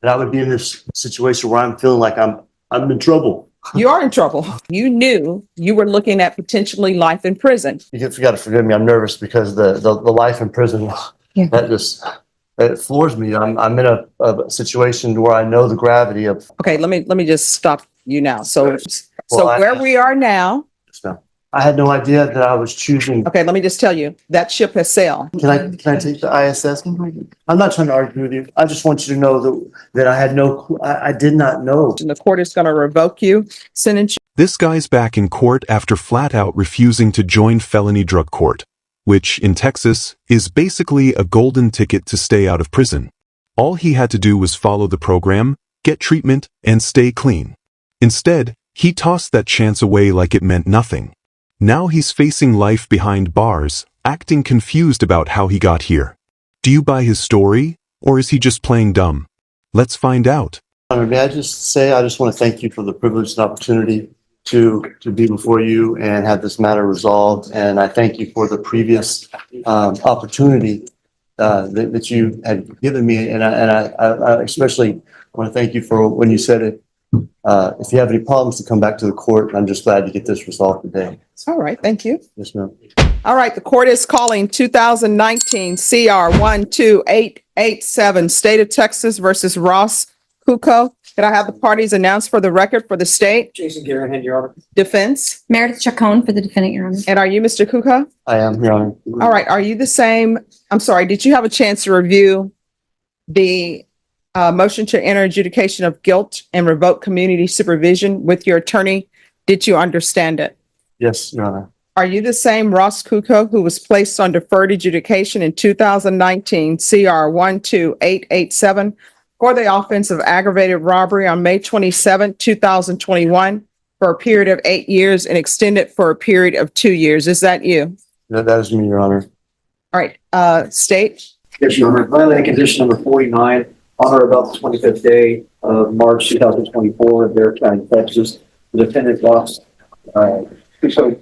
that I would be in this situation where I'm feeling like I'm in trouble. You are in trouble. You knew you were looking at potentially life in prison. You got to forgive me. I'm nervous because the life in prison, it floors me. I'm in a situation where I know the gravity of. Okay, let me just stop you now. So Well, where we are now. I had no idea that I was choosing. Okay, let me just tell you that ship has sailed. Can I take the ISS? I'm not trying to argue with you. I just want you to know that I had no clue. I did not know. And the court is going to revoke you, sentence you. This guy's back in court after flat out refusing to join felony drug court, which, in Texas, is basically a golden ticket to stay out of prison. All he had to do was follow the program, get treatment, and stay clean. Instead, he tossed that chance away like it meant nothing. Now he's facing life behind bars, acting confused about how he got here. Do you buy his story, or is he just playing dumb? Let's find out. May I just say, I just want to thank you for the privilege and opportunity to be before you and have this matter resolved. And I thank you for the previous opportunity that you had given me. And I especially want to thank you for when you said it. If you have any problems to come back to the court, I'm just glad to get this resolved today. All right, thank you. Yes, ma'am. All right, the court is calling 2019 CR 12887, State of Texas versus Ross Kuko. Can I have the parties announced for the record for the state? Jason Garahan, Your Honor. Defense? Meredith Chacon for the defendant, Your Honor. And are you Mr. Kuko? I am, Your Honor. All right, are you the same? I'm sorry, did you have a chance to review the motion to enter adjudication of guilt and revoke community supervision with your attorney? Did you understand it? Yes, Your Honor. Are you the same Ross Kuko who was placed on deferred adjudication in 2019 CR 12887 for the offense of aggravated robbery on May 27, 2021 for a period of 8 years and extended for a period of 2 years? Is that you? That is me, Your Honor. All right, state. Yes, Your Honor. Violating condition number 49 on or about the 25th day of March 2024 in Bear County, Texas. The defendant Ross Kuko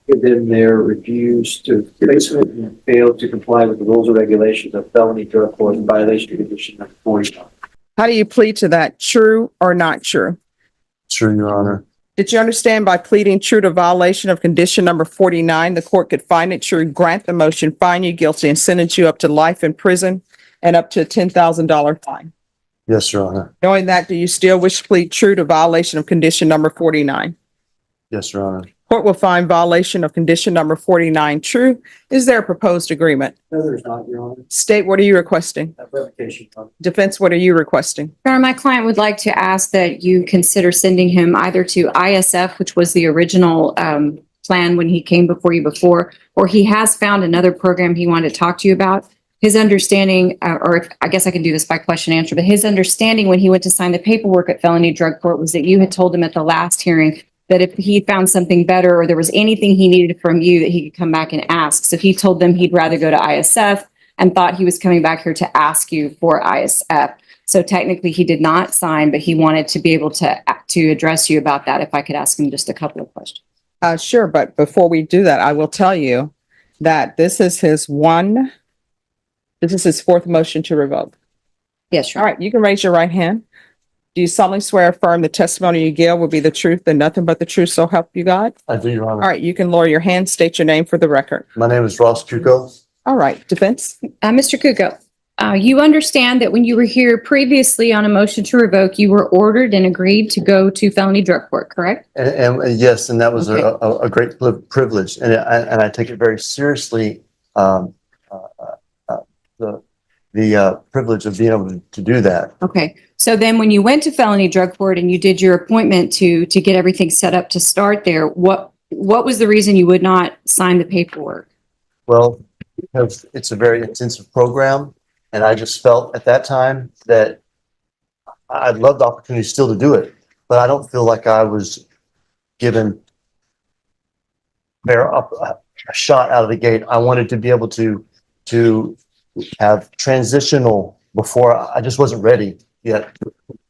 given their refuse to placement and failed to comply with the rules and regulations of felony drug court in violation of condition number 49. How do you plead to that? True or not true? True, Your Honor. Did you understand by pleading true to violation of condition number 49, the court could find it true, grant the motion, find you guilty, and sentence you up to life in prison and up to a $10,000 fine? Yes, Your Honor. Knowing that, do you still wish to plead true to violation of condition number 49? Yes, Your Honor. Court will find violation of condition number 49 true. Is there a proposed agreement? No, there's not, Your Honor. State, what are you requesting? Revocation. Defense, what are you requesting? Your Honor, my client would like to ask that you consider sending him either to ISF, which was the original plan when he came before you before, or he has found another program he wanted to talk to you about. His understanding, I guess I can do this by question and answer, but his understanding when he went to sign the paperwork at felony drug court was that you had told him at the last hearing that if he found something better or there was anything he needed from you, that he could come back and ask. So he told them he'd rather go to ISF and thought he was coming back here to ask you for ISF. So technically he did not sign, but he wanted to be able to address you about that. If I could ask him just a couple of questions. Sure, but before we do that, I will tell you that this is his fourth motion to revoke. Yes, sure. All right, you can raise your right hand. Do you solemnly swear or affirm the testimony you give will be the truth and nothing but the truth, so help you God? I do, Your Honor. All right, you can lower your hand, state your name for the record. My name is Ross Kuko. All right, defense? Mr. Kuko, you understand that when you were here previously on a motion to revoke, you were ordered and agreed to go to felony drug court, correct? And yes, and that was Okay. a great privilege. And I take it very seriously, the privilege of being able to do that. Okay. So then when you went to felony drug court and you did your appointment to get everything set up to start there, what was the reason you would not sign the paperwork? Well, because it's a very intensive program. And I just felt at that time that I'd love the opportunity still to do it, but I don't feel like I was given a shot out of the gate. I wanted to be able to have transitional before. I just wasn't ready yet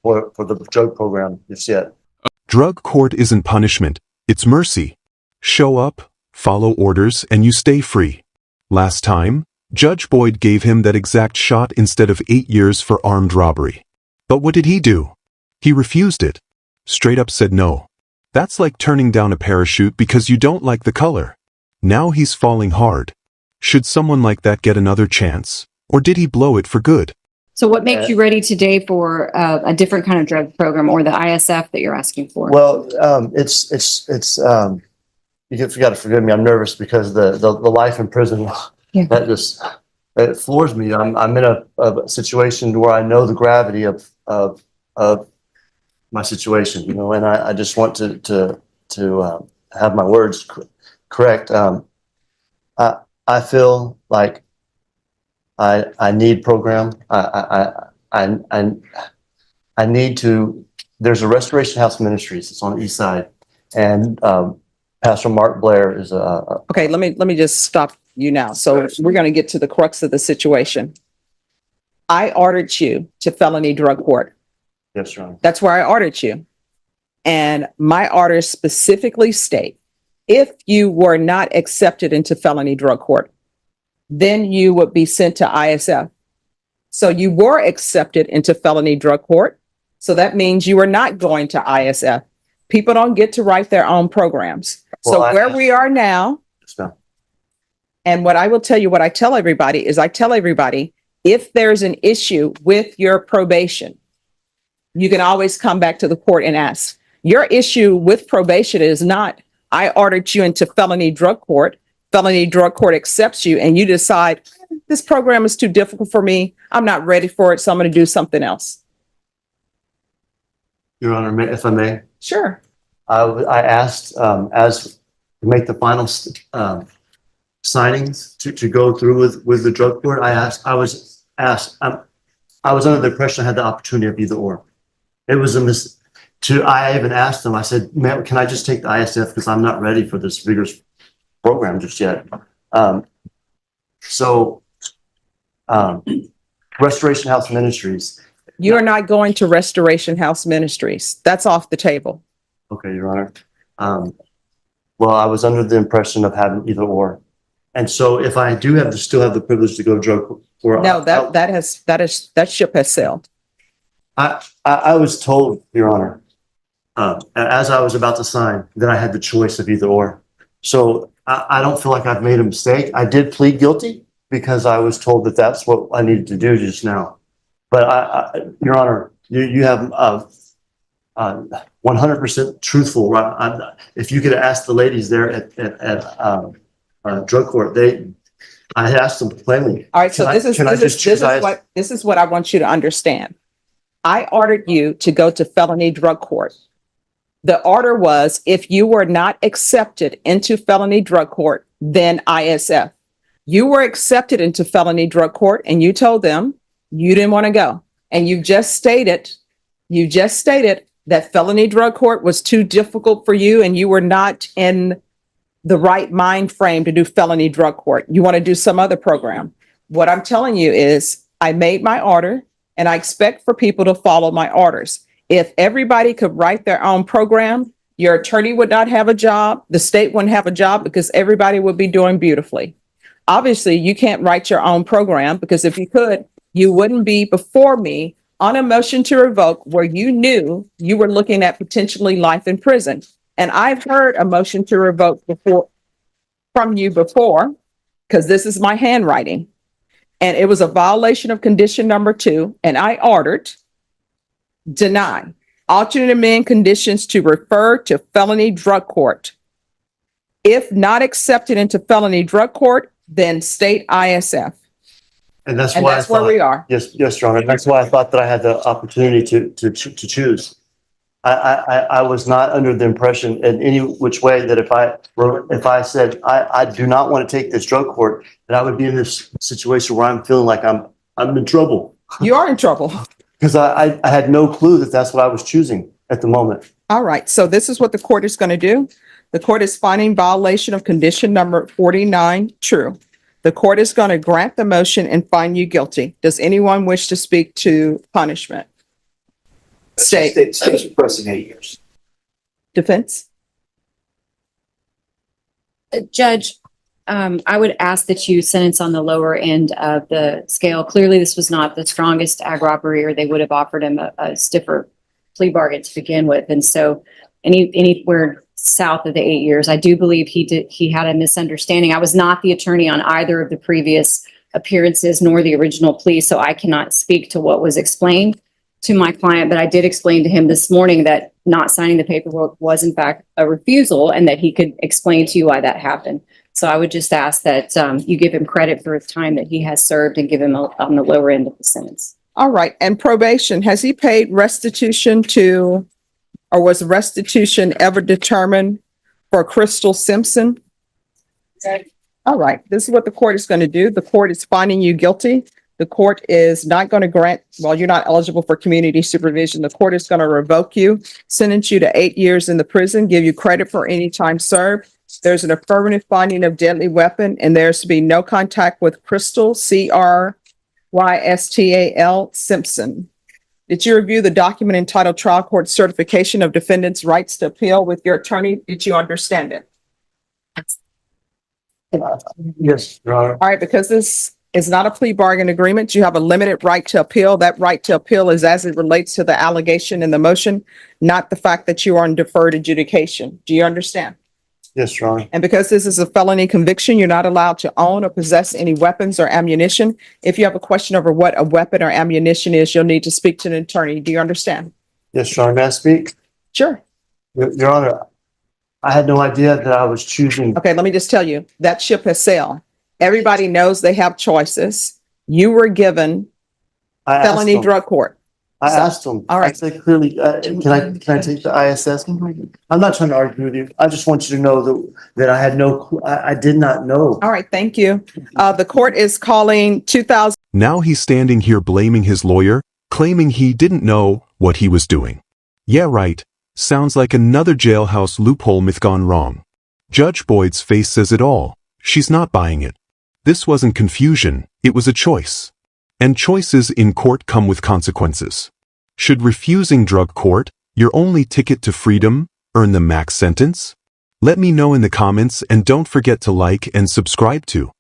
for the drug program just yet. Drug court isn't punishment, it's mercy. Show up, follow orders, and you stay free. Last time, Judge Boyd gave him that exact shot instead of 8 years for armed robbery. But what did he do? He refused it. Straight up said no. That's like turning down a parachute because you don't like the color. Now he's falling hard. Should someone like that get another chance? Or did he blow it for good? So what makes you ready today for a different kind of drug program or the ISF that you're asking for? Well, you got to forgive me. I'm nervous because the life in prison, Yeah. that just, it floors me. I'm in a situation where I know the gravity of my situation, you know, and I just want to have my words correct. I feel like I need program. I need to, there's a Restoration House Ministries. It's on the east side. And, Pastor Mark Blair is Okay, let me just stop you now. So we're going to get to the crux of the situation. I ordered you to felony drug court. yes, Your Honor. That's where I ordered you. And my orders specifically state, if you were not accepted into felony drug court, then you would be sent to ISF. So you were accepted into felony drug court. So that means you are not going to ISF. People don't get to write their own programs. So Well, where we are now, Yes, ma'am. and what I will tell you, what I tell everybody is I tell everybody, if there's an issue with your probation, you can always come back to the court and ask. Your issue with probation is not, I ordered you into felony drug court. Felony drug court accepts you and you decide, this program is too difficult for me. I'm not ready for it, so I'm going to do something else. Your Honor, if I may, Sure. I asked, as to make the final signings to go through with the drug court. I was under the impression I had the opportunity of either or. It was I even asked them, I said, man, can I just take the ISF because I'm not ready for this rigorous program just yet. Restoration House Ministries. You are not going to Restoration House Ministries. That's off the table. Okay, Your Honor. Well, I was under the impression of having either or. And so if I do still have the privilege to go drug court. No, that ship has sailed. I was told, Your Honor, as I was about to sign, that I had the choice of either or. So I don't feel like I've made a mistake. I did plead guilty because I was told that that's what I needed to do just now. But Your Honor, you have 100% truthful. Right? If you could ask the ladies there at drug court, I had asked them plainly. All right, so this is what I want you to understand. I ordered you to go to felony drug court. The order was, if you were not accepted into felony drug court, then ISF. You were accepted into felony drug court and you told them you didn't want to go. And you just stated that felony drug court was too difficult for you and you were not in the right mind frame to do felony drug court. You want to do some other program. What I'm telling you is I made my order and I expect for people to follow my orders. If everybody could write their own program, your attorney would not have a job. The state wouldn't have a job because everybody would be doing beautifully. Obviously, you can't write your own program because if you could, you wouldn't be before me on a motion to revoke where you knew you were looking at potentially life in prison. And I've heard a motion to revoke from you before, because this is my handwriting. And it was a violation of condition number 2. And I ordered deny alternate amend conditions to refer to felony drug court. If not accepted into felony drug court, then state ISF. And that's And why that's where we are. Yes, Your Honor. That's why I thought that I had the opportunity to choose. I was not under the impression in any which way that if I said I do not want to take this drug court, that I would be in this situation where I'm feeling like I'm in trouble. You are in trouble. Because I had no clue that that's what I was choosing at the moment. All right. So this is what the court is going to do. The court is finding violation of condition number 49 true. The court is going to grant the motion and find you guilty. Does anyone wish to speak to punishment? State's requesting 8 years. Defense? Judge, I would ask that you sentence on the lower end of the scale. Clearly, this was not the strongest ag robbery, or they would have offered him a stiffer plea bargain to begin with. And so anywhere south of the 8 years, I do believe he had a misunderstanding. I was not the attorney on either of the previous appearances nor the original plea, so I cannot speak to what was explained to my client, but I did explain to him this morning that not signing the paperwork was in fact a refusal, and that he could explain to you why that happened. So I would just ask that you give him credit for his time that he has served and give him on the lower end of the sentence. All right. And probation, has he paid restitution to, or was restitution ever determined for Crystal Simpson? All right. This is what the court is going to do. The court is finding you guilty. The court is not going to grant, well, you're not eligible for community supervision. The court is going to revoke you, sentence you to 8 years in the prison, give you credit for any time served. There's an affirmative finding of deadly weapon, and there's to be no contact with Crystal, Crystal Simpson. Did you review the document entitled Trial Court Certification of Defendant's Rights to Appeal with your attorney? Did you understand it? Yes, Your Honor. All right, because this is not a plea bargain agreement, you have a limited right to appeal. That right to appeal is as it relates to the allegation in the motion, not the fact that you are on deferred adjudication. Do you understand? Yes, Your Honor. And because this is a felony conviction, you're not allowed to own or possess any weapons or ammunition. If you have a question over what a weapon or ammunition is, you'll need to speak to an attorney. Do you understand? Yes, Your Honor. May I speak? Sure. Your Honor, I had no idea that I was choosing. Okay, let me just tell you, that ship has sailed. Everybody knows they have choices. You were given I asked felony them. drug court. I So, asked them. all right. I said clearly, can I take the ISS? I'm not trying to argue with you. I just want you to know that I had no, I did not know. All right, thank you. The court is calling 2000. Now he's standing here blaming his lawyer, claiming he didn't know what he was doing. Yeah, right. Sounds like another jailhouse loophole myth gone wrong. Judge Boyd's face says it all. She's not buying it. This wasn't confusion, it was a choice. And choices in court come with consequences. Should refusing drug court, your only ticket to freedom, earn the max sentence? Let me know in the comments, and don't forget to like and subscribe to